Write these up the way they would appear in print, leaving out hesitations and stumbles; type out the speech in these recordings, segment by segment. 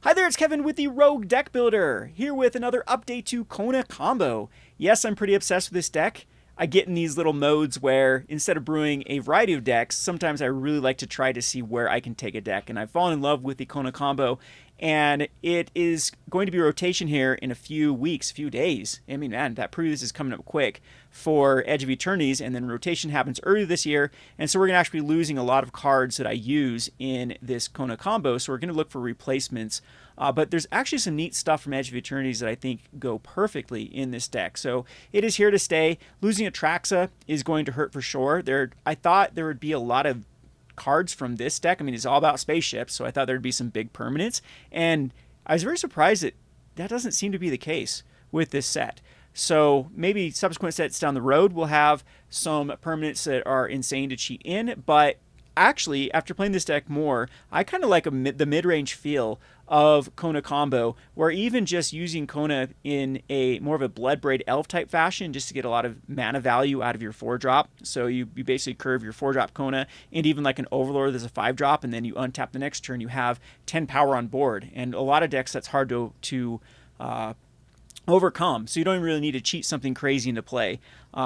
Hi there, it's Kevin with the Rogue Deck Builder, here with another update to Kona Combo. Yes, I'm pretty obsessed with this deck. I get in these little modes where instead of brewing a variety of decks, sometimes I really like to try to see where I can take a deck. And I've fallen in love with the Kona Combo, and it is going to be rotation here in a few weeks, few days. I mean, man, that preview is coming up quick for Edge of Eternities, and then rotation happens early this year. And so we're going to actually be losing a lot of cards that I use in this Kona Combo, so we're going to look for replacements. But there's actually some neat stuff from Edge of Eternities that I think go perfectly in this deck. So it is here to stay. Losing Atraxa is going to hurt for sure. I thought there would be a lot of cards from this deck. I mean, it's all about spaceships, so I thought there'd be some big permanents. And I was very surprised that that doesn't seem to be the case with this set. So maybe subsequent sets down the road will have some permanents that are insane to cheat in, but actually, after playing this deck more, I kind of like the mid-range feel of Kona Combo, where even just using Kona in a more of a Bloodbraid Elf type fashion, just to get a lot of mana value out of your 4-drop. So you basically curve your 4-drop Kona, and even like an Overlord, there's a 5-drop, and then you untap the next turn, you have 10 power on board. And a lot of decks, that's hard to overcome, so you don't really need to cheat something crazy into play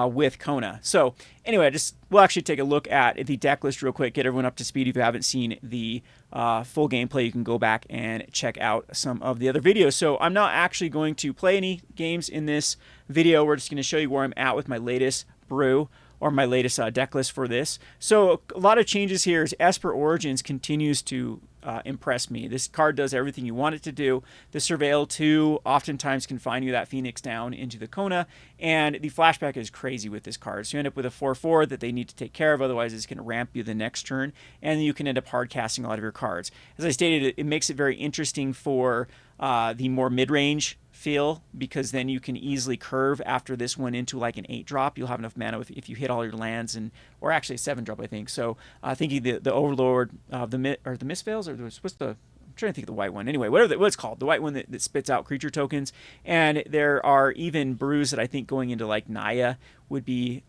with Kona. So anyway, we'll actually take a look at the deck list real quick, get everyone up to speed. If you haven't seen the full gameplay, you can go back and check out some of the other videos. So I'm not actually going to play any games in this video. We're just going to show you where I'm at with my latest brew, or my latest deck list for this. So a lot of changes here as Esper Origins continues to impress me. This card does everything you want it to do. The Surveil 2 oftentimes can find you that Phoenix down into the Kona, and the flashback is crazy with this card. So you end up with a 4/4 that they need to take care of, otherwise it's going to ramp you the next turn, and you can end up hard casting a lot of your cards. As I stated, it makes it very interesting for the more mid-range feel, because then you can easily curve after this one into like an 8-drop. You'll have enough mana if you hit all your lands, or actually a 7-drop, I think. So thinking the Overlord of the Mistveils, or what's the, I'm trying to think of the white one. Anyway, what it's called, the white one that spits out creature tokens. And there are even brews that I think going into like Naya would be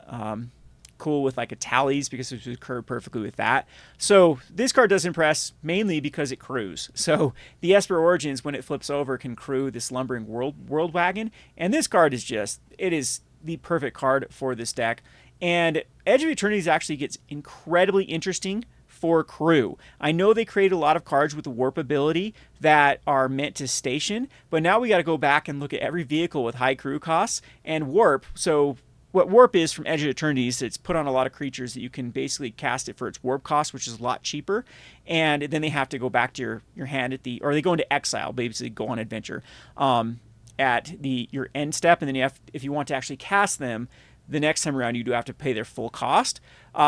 cool with like a Tallies, because it would curve perfectly with that. So this card does impress mainly because it crews. So the Esper Origins, when it flips over, can crew this Lumbering World Wagon, and this card is it is the perfect card for this deck. And Edge of Eternities actually gets incredibly interesting for crew. I know they create a lot of cards with the warp ability that are meant to station, but now we got to go back and look at every vehicle with high crew costs and warp. So what warp is from Edge of Eternities, it's put on a lot of creatures that you can basically cast it for its warp cost, which is a lot cheaper. And then they have to go back to your hand or they go into exile, basically go on adventure at your end step. And then if you want to actually cast them, the next time around, you do have to pay their full cost.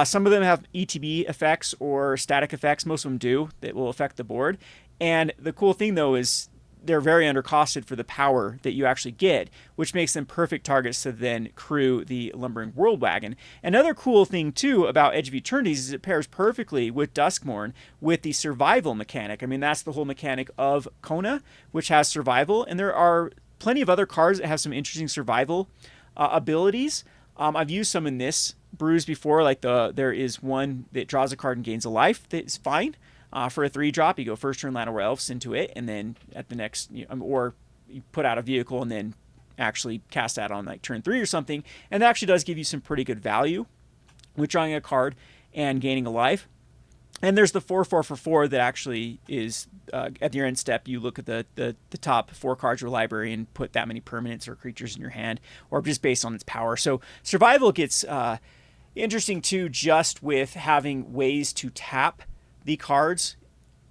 Some of them have ETB effects or static effects. Most of them do that will affect the board. And the cool thing, though, is they're very undercosted for the power that you actually get, which makes them perfect targets to then crew the Lumbering World Wagon. Another cool thing, too, about Edge of Eternities is it pairs perfectly with Duskmourn with the survival mechanic. I mean, that's the whole mechanic of Kona, which has survival, and there are plenty of other cards that have some interesting survival abilities. I've used some in this brews before, like there is one that draws a card and gains a life that is fine. For a 3-drop, you go first turn Land or Elves into it, and then at the next, or you put out a vehicle and then actually cast that on like turn 3 or something, and that actually does give you some pretty good value with drawing a card and gaining a life. And there's the 4/4 for 4 that actually is at your end step. You look at the top 4 cards of your library and put that many permanents or creatures in your hand, or just based on its power. So survival gets interesting too, just with having ways to tap the cards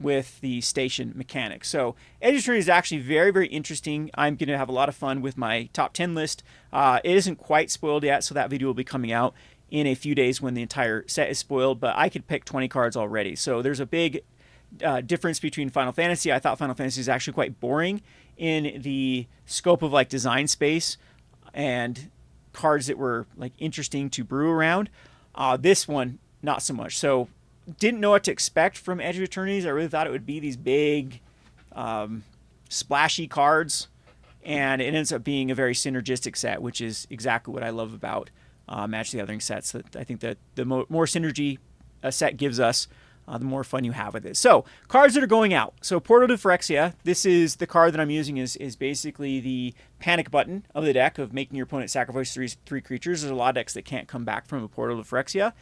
with the station mechanic. So Edge of Eternities is actually very, very interesting. I'm going to have a lot of fun with my top 10 list. It isn't quite spoiled yet, so that video will be coming out in a few days when the entire set is spoiled, but I could pick 20 cards already. So there's a big difference between Final Fantasy. I thought Final Fantasy is actually quite boring in the scope of like design space and cards that were like interesting to brew around. This one, not so much. So didn't know what to expect from Edge of Eternities. I really thought it would be these big, splashy cards, and it ends up being a very synergistic set, which is exactly what I love about Magic the Gathering sets. That I think that the more synergy a set gives us, the more fun you have with it. So, cards that are going out. So, Portal to Phyrexia, this is the card that I'm using is basically the panic button of the deck of making your opponent sacrifice three creatures. There's a lot of decks that can't come back from a Portal to Phyrexia.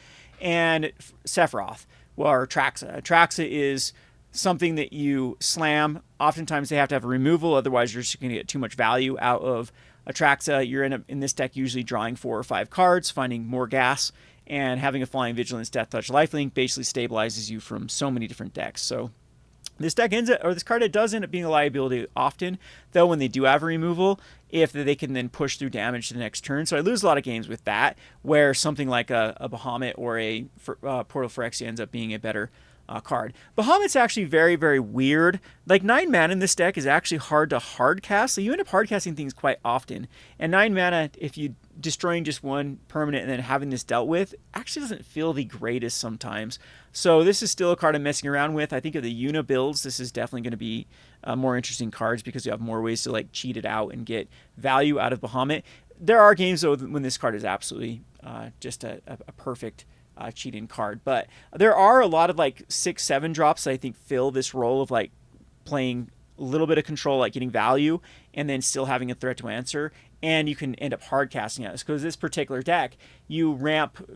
And Sephiroth, or Atraxa. Atraxa is something that you slam. Oftentimes they have to have a removal, otherwise you're just going to get too much value out of Atraxa. You're in this deck usually drawing 4 or 5 cards, finding more gas, and having a Flying Vigilance, Death Touch, Lifelink basically stabilizes you from so many different decks. So this deck this card does end up being a liability often, though when they do have a removal, if they can then push through damage to the next turn. So I lose a lot of games with that, where something like a Bahamut or a Portal Phyrexia ends up being a better card. Bahamut's actually very, very weird. Like 9 mana in this deck is actually hard to hard cast, so you end up hard casting things quite often. And 9 mana, if you destroying just one permanent and then having this dealt with, actually doesn't feel the greatest sometimes. So this is still a card I'm messing around with. I think of the Una builds, this is definitely going to be more interesting cards because you have more ways to like cheat it out and get value out of Bahamut. There are games though when this card is absolutely just a perfect cheat-in card, but there are a lot of like 6-7 drops that I think fill this role of like playing a little bit of control, like getting value and then still having a threat to answer, and you can end up hard casting out. Because this particular deck, you ramp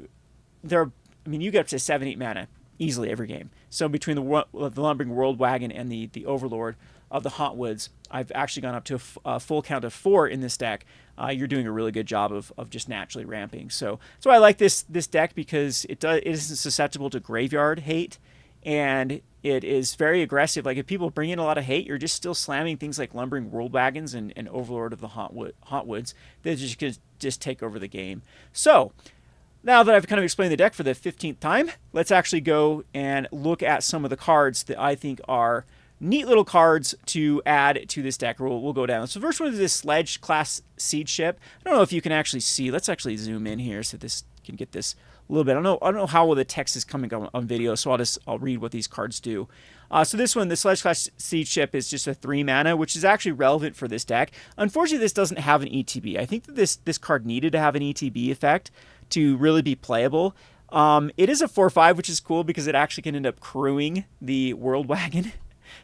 you get up to 7-8 mana easily every game. So between the Lumbering World Wagon and the Overlord of the Hauntwoods, I've actually gone up to a full count of 4 in this deck. You're doing a really good job of just naturally ramping. So I like this deck because it isn't susceptible to graveyard hate, and it is very aggressive. Like if people bring in a lot of hate, you're just still slamming things like Lumbering World Wagons and Overlord of the Hauntwoods. They're just going to take over the game. So now that I've kind of explained the deck for the 15th time, let's actually go and look at some of the cards that I think are neat little cards to add to this deck. We'll go down. So the first one is this Sledge class Seed ship. I don't know if you can actually see. Let's actually zoom in here so this can get this a little bit. I don't know how well the text is coming on video, so I'll read what these cards do. So this one, the Sledge class Seed ship, is just a 3 mana, which is actually relevant for this deck. Unfortunately, this doesn't have an ETB. I think that this card needed to have an ETB effect to really be playable. It is a 4/5, which is cool because it actually can end up crewing the World Wagon.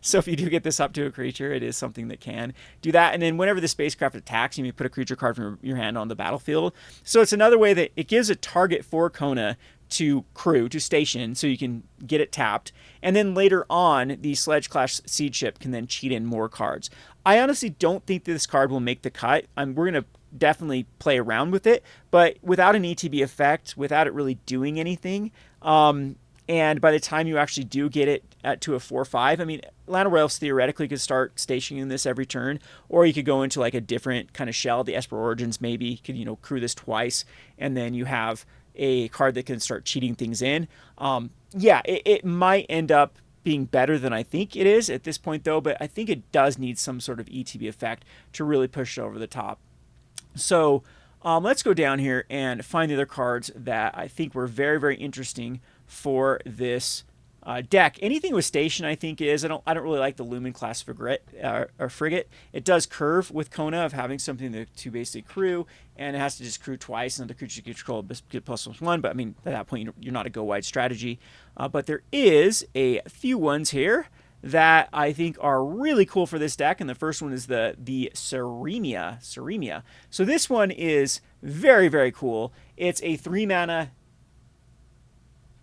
So if you do get this up to a creature, it is something that can do that. And then whenever the spacecraft attacks, you may put a creature card from your hand on the battlefield. So it's another way that it gives a target for Kona to crew, to station, so you can get it tapped. And then later on, the Sledge class Seed ship can then cheat in more cards. I honestly don't think that this card will make the cut. We're going to definitely play around with it, but without an ETB effect, without it really doing anything, and by the time you actually do get it to a 4/5, I mean, Lana Royals theoretically could start stationing this every turn, or you could go into like a different kind of shell. The Esper Origins maybe could, crew this twice, and then you have a card that can start cheating things in. It might end up being better than I think it is at this point, though, but I think it does need some sort of ETB effect to really push it over the top. So let's go down here and find the other cards that I think were very, very interesting for this deck. Anything with station, I think, is. I don't really like the Lumen class frigate. It does curve with Kona of having something to basically crew, and it has to just crew twice, and the creature you control get +1. But I mean, at that point, you're not a go wide strategy. But there is a few ones here that I think are really cool for this deck, and the first one is the Sereria. So this one is very, very cool. It's a 3 mana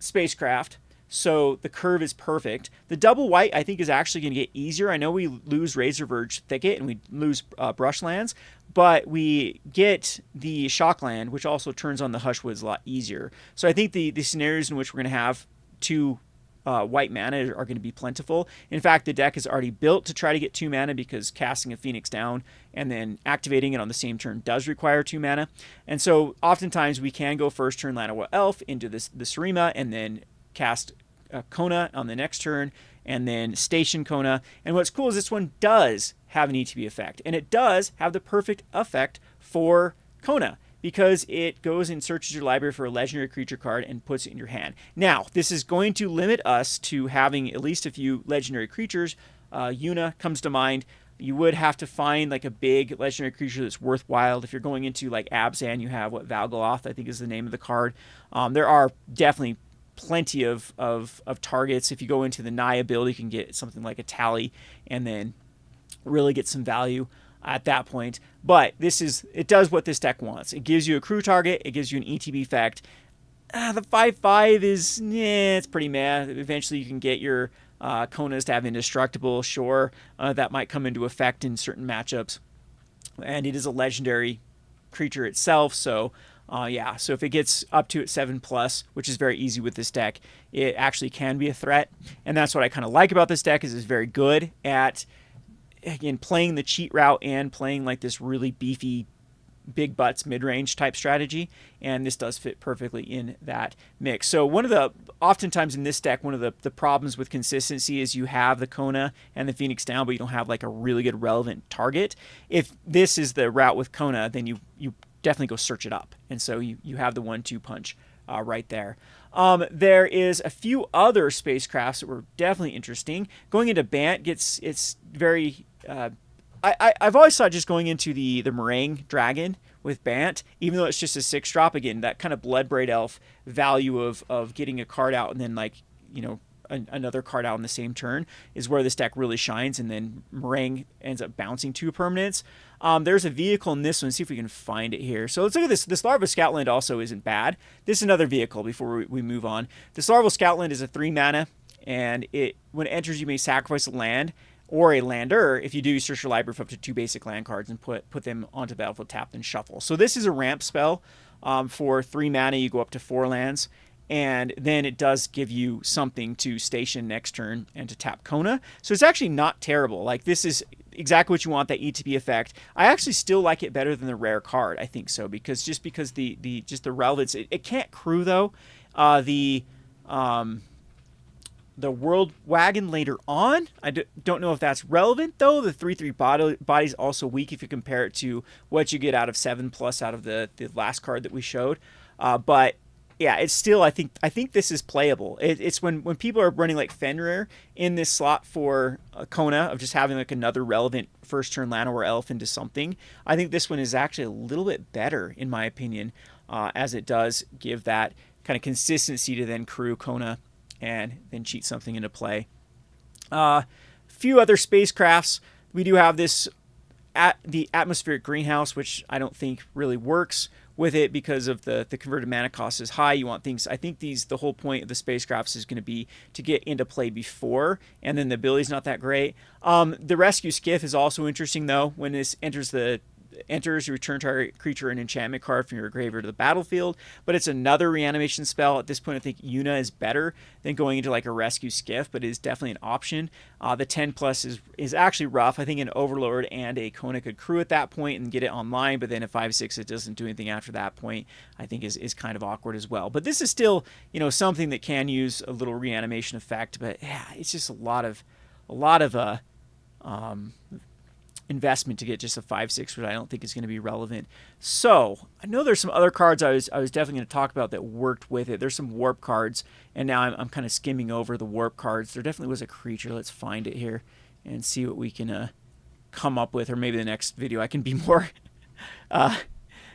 spacecraft, so the curve is perfect. The double white, I think, is actually going to get easier. I know we lose Razorverge Thicket and we lose Brushlands, but we get the Shockland, which also turns on the Hushwoods a lot easier. So I think the scenarios in which we're going to have 2 white mana are going to be plentiful. In fact, the deck is already built to try to get 2 mana because casting a Phoenix down and then activating it on the same turn does require 2 mana. And so oftentimes we can go first turn Lanawa Elf into the Sereria and then cast Kona on the next turn and then station Kona. And what's cool is this one does have an ETB effect, and it does have the perfect effect for Kona, because it goes and searches your library for a legendary creature card and puts it in your hand. Now, this is going to limit us to having at least a few legendary creatures. Una comes to mind. You would have to find like a big legendary creature that's worthwhile. If you're going into like Abzan, you have Valgaloth, I think is the name of the card. There are definitely plenty of targets. If you go into the Nye ability, you can get something like a tally and then really get some value at that point. But it does what this deck wants. It gives you a crew target. It gives you an ETB effect. The 5/5 is, it's pretty meh. Eventually you can get your Konas to have indestructible. Sure, that might come into effect in certain matchups. And it is a legendary creature itself, so yeah, so if it gets up to 7+, which is very easy with this deck, it actually can be a threat. And that's what I kind of like about this deck, is it's very good at, again, playing the cheat route and playing like this really beefy big butts mid-range type strategy, and this does fit perfectly in that mix. So oftentimes in this deck, one of the problems with consistency is you have the Kona and the Phoenix down, but you don't have like a really good relevant target. If this is the route with Kona, then you definitely go search it up, and so you have the 1-2 punch right there. There is a few other spacecrafts that were definitely interesting. Going into Bant it's very I've always thought just going into the Meringue Dragon with Bant, even though it's just a 6-drop, again, that kind of Bloodbraid Elf value of getting a card out and then, like, you know, another card out in the same turn is where this deck really shines, and then Meringue ends up bouncing 2 permanents. There's a vehicle in this one. Let's see if we can find it here. So let's look at this. This Larva Scoutland also isn't bad. This is another vehicle before we move on. This Larva Scoutland is a 3 mana, and when it enters, you may sacrifice a land or a lander. If you do, you search your library for up to 2 basic land cards and put them onto the battlefield, tap, and shuffle. So this is a ramp spell. For 3 mana, you go up to 4 lands, and then it does give you something to station next turn and to tap Kona. So it's actually not terrible. Like, this is exactly what you want, that ETB effect. I actually still like it better than the rare card. I think so, because the relevance. It can't crew though. The World Wagon later on, I don't know if that's relevant, though. The 3/3 body's also weak if you compare it to what you get out of 7+ out of the last card that we showed. But yeah, it's still, I think this is playable. It's when people are running like Fenrir in this slot for Kona, of just having like another relevant first turn land or elf into something. I think this one is actually a little bit better, in my opinion, as it does give that kind of consistency to then crew Kona and then cheat something into play. Few other spacecrafts. We do have this the atmospheric greenhouse, which I don't think really works with it because of the converted mana cost is high. You want things. I think the whole point of the spacecrafts is going to be to get into play before, and then the ability's not that great. The rescue skiff is also interesting though. When this enters, you return target creature an enchantment card from your graveyard to the battlefield, but it's another reanimation spell. At this point, I think Yuna is better than going into like a rescue skiff, but it is definitely an option. The 10+ is actually rough. I think an Overlord and a Kona could crew at that point and get it online, but then a 5/6 it doesn't do anything after that point, I think is kind of awkward as well. But this is still, you know, something that can use a little reanimation effect, but yeah, it's just a lot of investment to get just a 5/6, which I don't think is going to be relevant. So I know there's some other cards I was definitely going to talk about that worked with it. There's some warp cards, and now I'm kind of skimming over the warp cards. There definitely was a creature. Let's find it here and see what we can come up with, or maybe the next video I can be more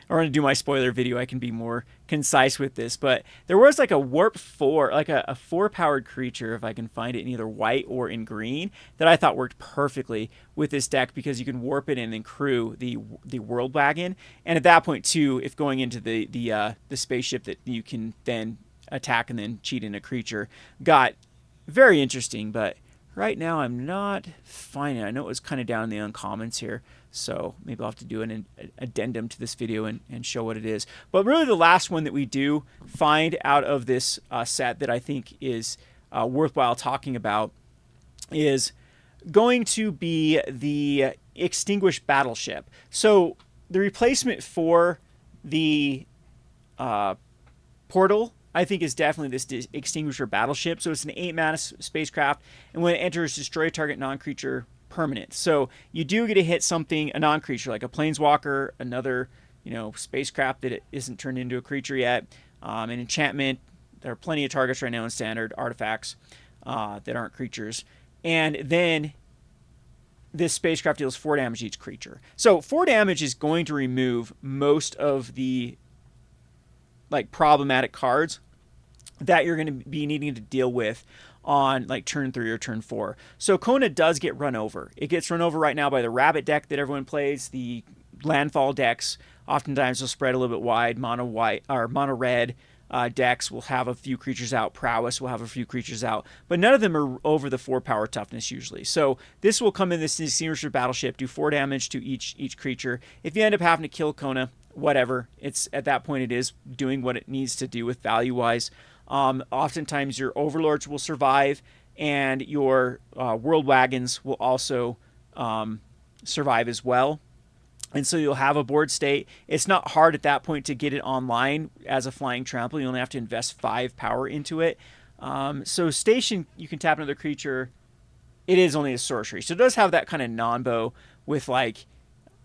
or when I do my spoiler video, I can be more concise with this. But there was like a warp 4, like a 4-powered creature, if I can find it in either white or in green, that I thought worked perfectly with this deck, because you can warp it and then crew the World Wagon. And at that point too, if going into the spaceship that you can then attack and then cheat in a creature, got very interesting. But right now I'm not finding it. I know it was kind of down in the uncommons here, so maybe I'll have to do an addendum to this video and show what it is. But really the last one that we do find out of this set that I think is worthwhile talking about is going to be the Extinguished Battleship. So the replacement for the Portal, I think, is definitely this Extinguisher Battleship. So it's an 8-mana spacecraft, and when it enters, destroy target non-creature permanent. So you do get to hit something, a non-creature, like a planeswalker, another, you know, spacecraft that it isn't turned into a creature yet, an enchantment. There are plenty of targets right now in standard artifacts that aren't creatures. And then this spacecraft deals 4 damage to each creature. So 4 damage is going to remove most of the like problematic cards that you're going to be needing to deal with on like turn 3 or turn 4. So Kona does get run over. It gets run over right now by the rabbit deck that everyone plays. The landfall decks oftentimes will spread a little bit wide. Mono white or mono red decks will have a few creatures out. Prowess will have a few creatures out, but none of them are over the 4 power toughness usually. So this will come in this Extinguisher Battleship, do 4 damage to each creature. If you end up having to kill Kona, whatever. It's at that point it is doing what it needs to do with value wise. Oftentimes your overlords will survive, and your world wagons will also survive as well. And so you'll have a board state. It's not hard at that point to get it online as a flying trample. You only have to invest 5 power into it. So station, you can tap another creature. It is only a sorcery. So it does have that kind of non-bow with like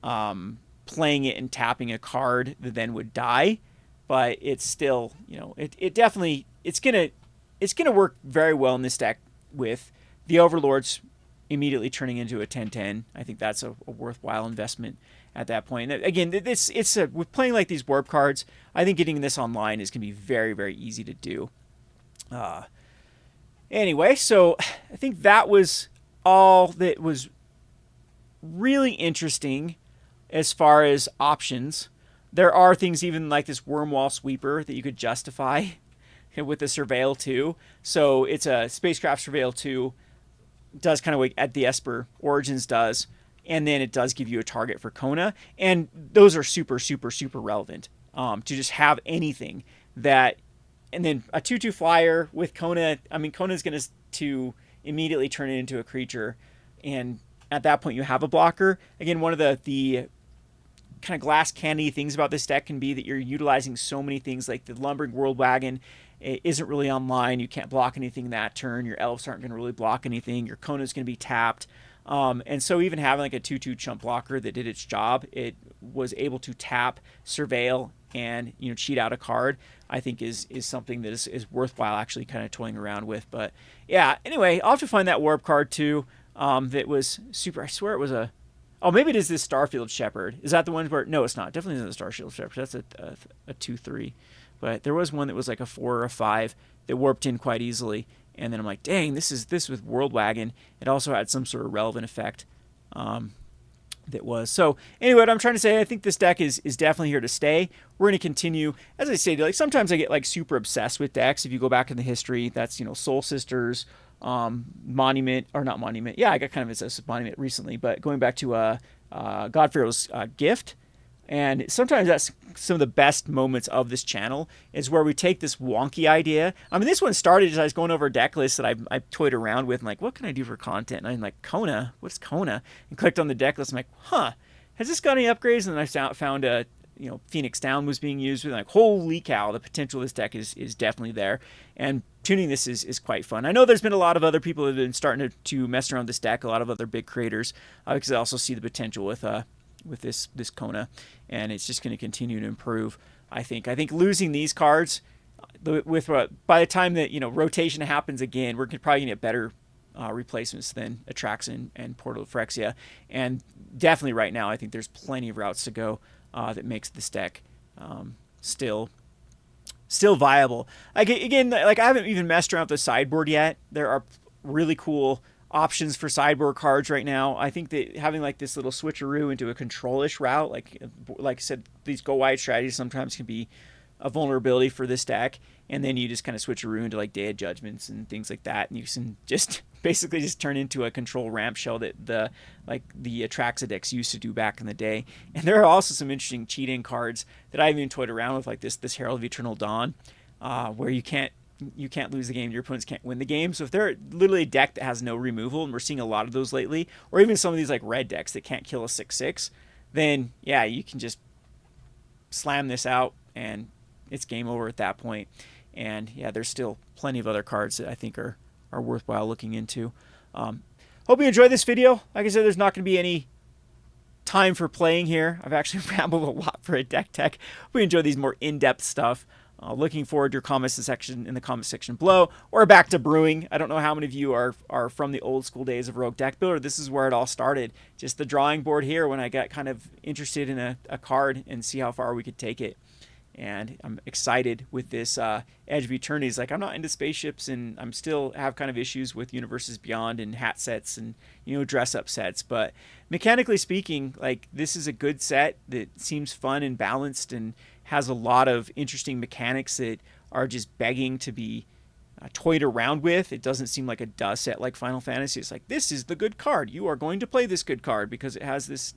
playing it and tapping a card that then would die. But it's still, it definitely, it's gonna work very well in this deck with the overlords immediately turning into a 10/10. I think that's a worthwhile investment at that point. Again, with playing like these warp cards, I think getting this online is going to be very, very easy to do. Anyway, so I think that was all that was really interesting as far as options. There are things even like this Wormwall Sweeper that you could justify with the Surveil 2. So it's a Spacecraft Surveil 2, does kind of like at the Esper Origins does, and then it does give you a target for Kona. And those are super, super, super relevant to just have anything that, and then a 2/2 flyer with Kona. I mean, Kona's going to immediately turn it into a creature, and at that point you have a blocker. Again, one of the kind of glass candy things about this deck can be that you're utilizing so many things, like the Lumbering World Wagon isn't really online. You can't block anything that turn. Your elves aren't going to really block anything. Your Kona's going to be tapped. And so even having like a 2/2 chump blocker that did its job, it was able to tap, surveil, and cheat out a card, I think is something that is worthwhile actually kind of toying around with. But yeah, anyway, I'll have to find that warp card too. That was super. I swear it was a. Oh, maybe it is this Starfield Shepherd. Is that the one where? No, it's not. Definitely isn't the Starfield Shepherd. That's a 2/3. But there was one that was like a 4 or a 5 that warped in quite easily. And then I'm like, dang, this with World Wagon. It also had some sort of relevant effect. That was. So anyway, what I'm trying to say, I think this deck is definitely here to stay. We're going to continue. As I say, like sometimes I get like super obsessed with decks. If you go back in the history, that's Soul Sisters, Monument, or not Monument. Yeah, I got kind of obsessed with Monument recently, but going back to God Pharaoh's Gift. And sometimes that's some of the best moments of this channel is where we take this wonky idea. I mean, this one started as I was going over a deck list that I toyed around with and like, what can I do for content? And I'm like, Kona? What's Kona? And clicked on the deck list. I'm like, huh, has this got any upgrades? And then I found a, Phoenix Down was being used with, like, holy cow, the potential of this deck is definitely there. And tuning this is quite fun. I know there's been a lot of other people that have been starting to mess around with this deck, a lot of other big creators, because I also see the potential with this Kona, and it's just going to continue to improve. I think losing these cards with by the time that rotation happens again, we're probably going to get better replacements than Atraxa and Portal of Phyrexia, and definitely right now I think there's plenty of routes to go that makes this deck still viable. Again, like I haven't even messed around with the sideboard yet. There are really cool options for sideboard cards right now. I think that having like this little switcheroo into a control-ish route, like I said, these go wide strategies sometimes can be a vulnerability for this deck, and then you just kind of switcheroo into like Day of Judgments and things like that, and you can just basically just turn into a control ramp shell that the Atraxa decks used to do back in the day. And there are also some interesting cheating cards that I've even toyed around with, like this Herald of Eternal Dawn, where you can't lose the game, your opponents can't win the game. So if they're literally a deck that has no removal, and we're seeing a lot of those lately, or even some of these like red decks that can't kill a 6/6, then yeah, you can just slam this out and it's game over at that point. And yeah, there's still plenty of other cards that I think are worthwhile looking into. Hope you enjoyed this video. Like I said, there's not going to be any time for playing here. I've actually rambled a lot for a deck tech. Hope you enjoy these more in-depth stuff. Looking forward to your comments in the comment section below, or back to brewing. I don't know how many of you are from the old school days of Rogue Deckbuilder. This is where it all started. Just the drawing board here when I got kind of interested in a card and see how far we could take it. And I'm excited with this Edge of Eternities. Like, I'm not into spaceships, and I'm still have kind of issues with Universes Beyond and hat sets and, you know, dress up sets. But mechanically speaking, like, this is a good set that seems fun and balanced and has a lot of interesting mechanics that are just begging to be toyed around with. It doesn't seem like a duh set like Final Fantasy. It's like, this is the good card. You are going to play this good card because it has this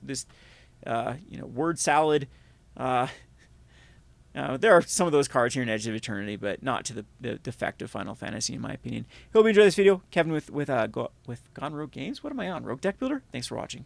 you know, word salad. There are some of those cards here in Edge of Eternity, but not to the effect of Final Fantasy, in my opinion. Hope you enjoy this video. Kevin with Gone Rogue Games. What am I on? Rogue Deck Builder? Thanks for watching.